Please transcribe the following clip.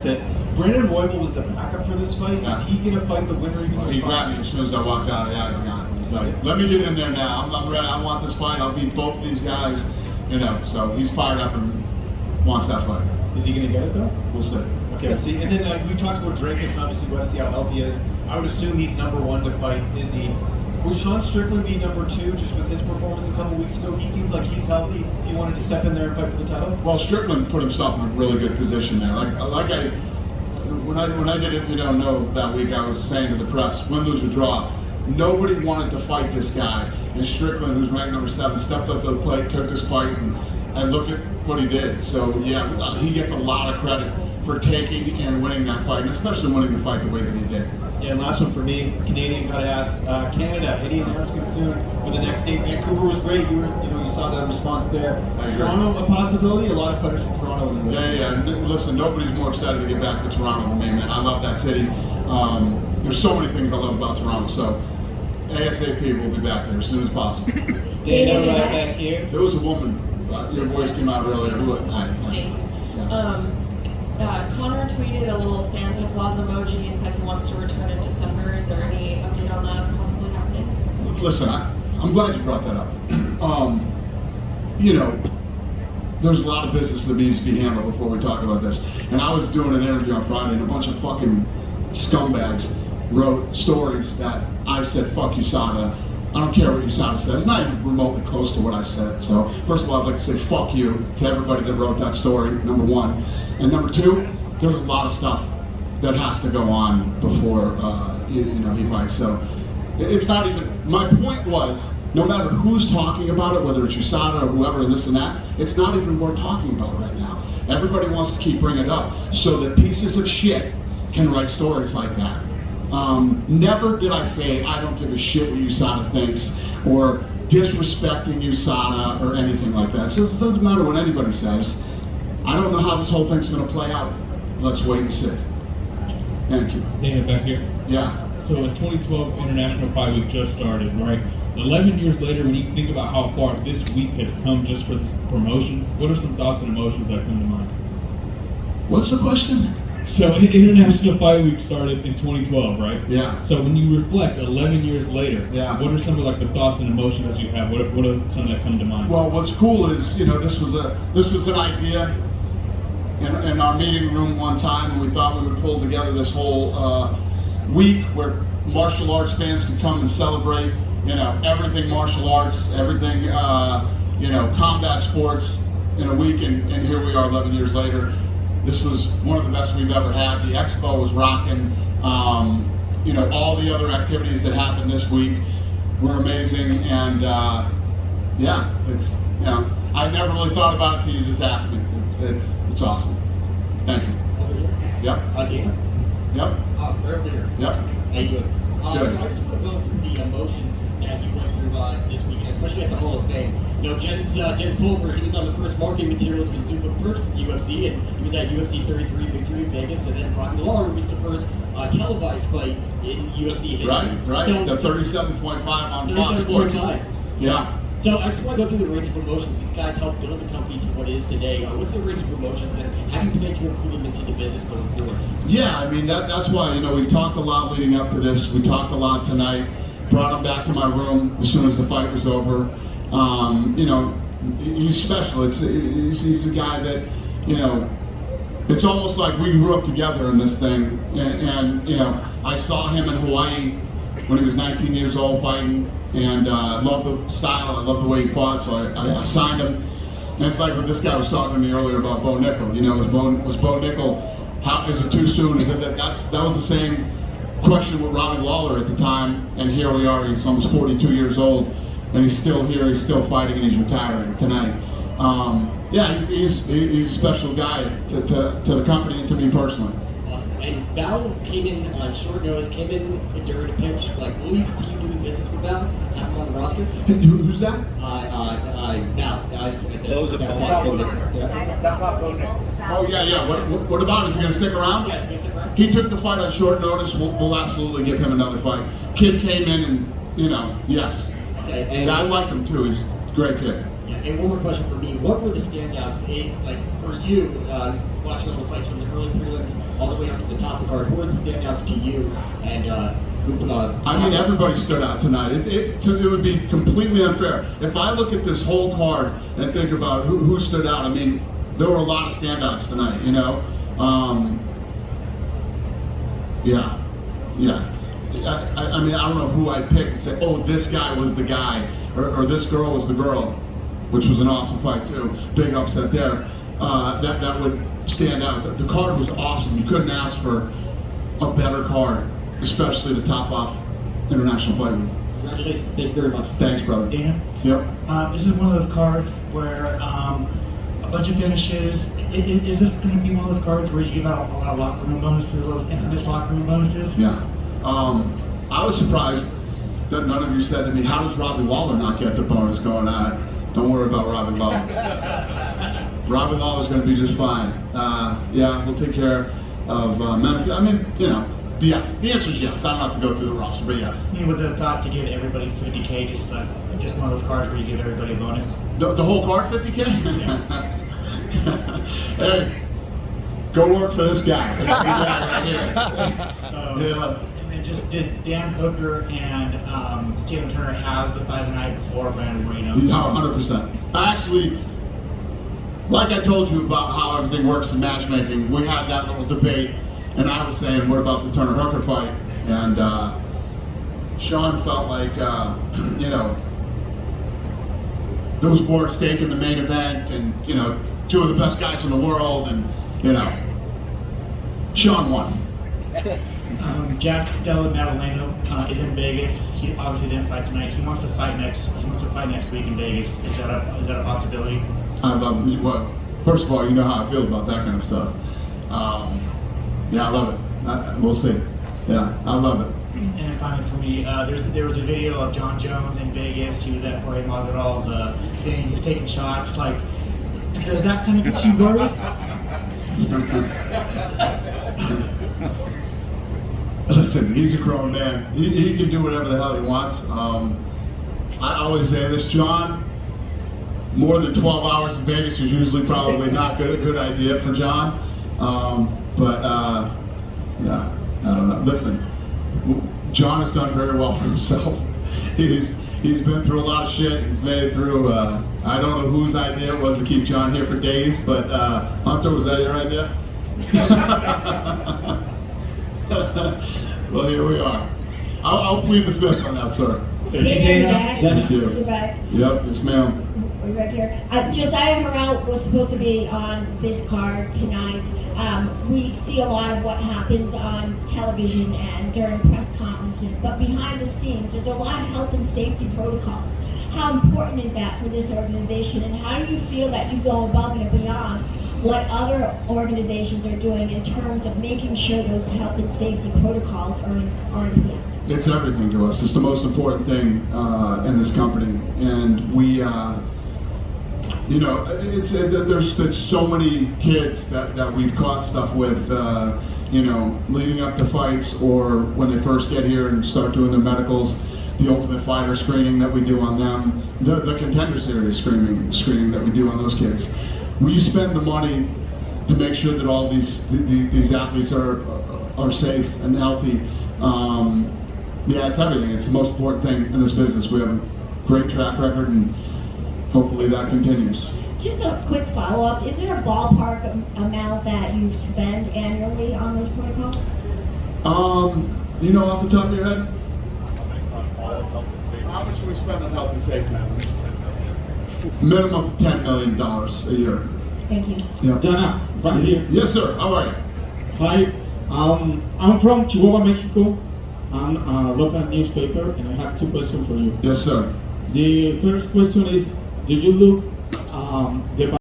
Brandon Royval was the backup for this fight. Is he going to fight the winner? He grabbed me as soon as I walked out of the octagon. He's like, let me get in there now. I'm ready. I want this fight. I'll beat both of these guys. You know, so he's fired up and wants that fight. Is he going to get it, though? We'll see. Okay, we'll see. And then we talked about Drakus, and obviously we want to see how healthy he is. I would assume he's number one to fight. Is he? Will Sean Strickland be number two just with his performance a couple weeks ago? He seems like he's healthy. He wanted to step in there and fight for the title. Well, Strickland put himself in a really good position there. When I did If You Don't Know that week, I was saying to the press, win, lose, or draw, nobody wanted to fight this guy. And Strickland, who's ranked number 7, stepped up to the plate, took this fight, and look at what he did. So yeah, he gets a lot of credit for taking and winning that fight, and especially winning the fight the way that he did. Yeah, and last one for me, Canadian got to ask, Canada, any announcement soon for the next date? Vancouver was great. You saw the response there. Toronto, a possibility. A lot of fighters from Toronto in the Yeah. Listen, nobody's more excited to get back to Toronto than me, man. I love that city. There's so many things I love about Toronto. So ASAP, we'll be back there as soon as possible. Dana, right back here. There was a woman. Your voice came out earlier. Conor tweeted a little Santa Claus emoji and said he wants to return in December. Is there any update on that possibly happening? Listen, I'm glad you brought that up. You know, there's a lot of business that needs to be handled before we talk about this. And I was doing an interview on Friday, and a bunch of fucking scumbags wrote stories that I said, fuck USADA. I don't care what USADA says. It's not even remotely close to what I said. So, first of all, I'd like to say fuck you to everybody that wrote that story, number one. And number two, there's a lot of stuff that has to go on before he fights. So, it's not even, my point was, no matter who's talking about it, whether it's USADA or whoever and this and that, it's not even worth talking about right now. Everybody wants to keep bringing it up so that pieces of shit can write stories like that. Never did I say I don't give a shit what USADA thinks or disrespecting USADA or anything like that. So it doesn't matter what anybody says. I don't know how this whole thing's going to play out. Let's wait and see. Thank you. Dana, back here. Yeah. So in 2012, International Fight Week just started, right? 11 years later, when you think about how far this week has come just for this promotion, what are some thoughts and emotions that come to mind? What's the question? So International Fight Week started in 2012, right? Yeah. So when you reflect 11 years later, yeah, what are some of the thoughts and emotions that you have? What are some that come to mind? Well, what's cool is, this was an idea in our meeting room one time, and we thought we would pull together this whole week where martial arts fans could come and celebrate, everything martial arts, everything, combat sports in a week, and here we are 11 years later. This was one of the best we've ever had. The expo was rocking. All the other activities that happened this week were amazing, and I never really thought about it till you just asked me. It's awesome. Thank you. Over here. Yep. Dana. Yep. Right over here. Yep. How you doing? So I just want to go through the emotions that you went through this weekend, especially at the Hall of Fame. Jens Pulver, he was on the first marketing materials for the Zuffa first UFC, and he was at UFC 33 Victory in Vegas, and then Rocky Lawler was the first televised fight in UFC history. Right. So, the 37.5 on Fox Sports. 37.5. Yeah. So I just want to go through the range of emotions. These guys helped build the company to what it is today. What's the range of emotions, and how do you plan to include them into the business going forward? Yeah, I mean, that's why, we've talked a lot leading up to this. We talked a lot tonight. Brought him back to my room as soon as the fight was over. He's special. He's a guy that, it's almost like we grew up together in this thing. And I saw him in Hawaii when he was 19 years old fighting. And I love the style, I love the way he fought, so I signed him. And it's like what this guy was talking to me earlier about Bo Nickel. Was Bo Nickel, is it too soon? That was the same question with Robbie Lawler at the time, and here we are, he's almost 42 years old, and he's still here, he's still fighting, and he's retiring tonight. He's a special guy to the company and to me personally. Awesome. And Val came in on short notice, came in during a pinch. Will you continue doing business with Val? Have him on the roster? Who's that? Val. Those are That's not Bo Nickel. Oh, yeah. What about him? Is he going to stick around? Yes, he's stick around. He took the fight on short notice. We'll absolutely give him another fight. Kid came in and, yes. Okay, and I like him too. He's a great kid. Yeah, and one more question for me. What were the standouts, for you, watching all the fights from the early prelims top of the card? Who are the standouts to you? And I mean, everybody stood out tonight. So it would be completely unfair. If I look at this whole card and think about who stood out, I mean, there were a lot of standouts tonight, you know? Yeah. I mean, I don't know who I'd pick and say, oh, this guy was the guy, or this girl was the girl, which was an awesome fight too. Big upset there. That would stand out. The card was awesome. You couldn't ask for a better card, especially to top off International Fight Week. Congratulations. Thank you very much. Thanks, brother. Dana? Yep. This is one of those cards where a bunch of finishes. Is this going to be one of those cards where you give out a lot of locker room bonuses, those infamous locker room bonuses? Yeah. I was surprised that none of you said to me, how does Robbie Lawler not get the bonus going on? Don't worry about Robbie Lawler. Robbie Lawler's going to be just fine. Yeah, we'll take care of Memphis. I mean, you know, yes. The answer is yes. I don't have to go through the roster, but yes. I mean, was it a thought to give everybody $50K, just one of those cards where you give everybody a bonus? The whole card, $50K? Yeah. Hey, go work for this guy. This guy right here. Yeah. And then just did Dan Hooker and Jalen Turner have the fight the night before Brandon Moreno? Yeah, 100%. Actually, like I told you about how everything works in matchmaking, we had that little debate, and I was saying, what about the Turner Hooker fight? And Sean felt like, you know, there was more at stake in the main event, and, you know, two of the best guys in the world, and, you know, Sean won. Jack Della Maddaleno is in Vegas. He obviously didn't fight tonight. He wants to fight next week in Vegas. Is that a possibility? I love it. Well, first of all, you know how I feel about that kind of stuff. Yeah, I love it. We'll see. Yeah, I love it. And then finally for me, there was a video of John Jones in Vegas. He was at Jorge Masvidal's thing. He was taking shots. Like, does that kind of get you worried? Listen, he's a grown man. He can do whatever the hell he wants. I always say this, John, more than 12 hours in Vegas is usually probably not a good idea for John. Yeah, I don't know. Listen, John has done very well for himself. He's been through a lot of shit. He's made it through. I don't know whose idea it was to keep John here for days, but Hunter, was that your idea? Well, here we are. I'll plead the fifth on that, sir. Hey, Dana. Thank you. You're back. Yep, yes, ma'am. We're back here. Josiah Harrell was supposed to be on this card tonight. We see a lot of what happens on television and during press conferences, but behind the scenes, there's a lot of health and safety protocols. How important is that for this organization, and how do you feel that you go above and beyond what other organizations are doing in terms of making sure those health and safety protocols are in place? It's everything to us. It's the most important thing in this company, and we, you know, there's been so many kids that we've caught stuff with, you know, leading up to fights or when they first get here and start doing their medicals. The Ultimate Fighter screening that we do on them, the Contender Series screening that we do on those kids. We spend the money to make sure that all these athletes are safe and healthy. Yeah, it's everything. It's the most important thing in this business. We have a great track record, and hopefully that continues. Just a quick follow-up. Is there a ballpark amount that you spend annually on those protocols? You know, off the top of your head? How much do we spend on health and safety? Minimum of $10 million a year. Thank you. Yeah. Dana, right here. Yes, sir. How are you? Hi, I'm from Chihuahua, Mexico. I'm a local newspaper, and I have two questions for you. Yes, sir. The first question is, did you look the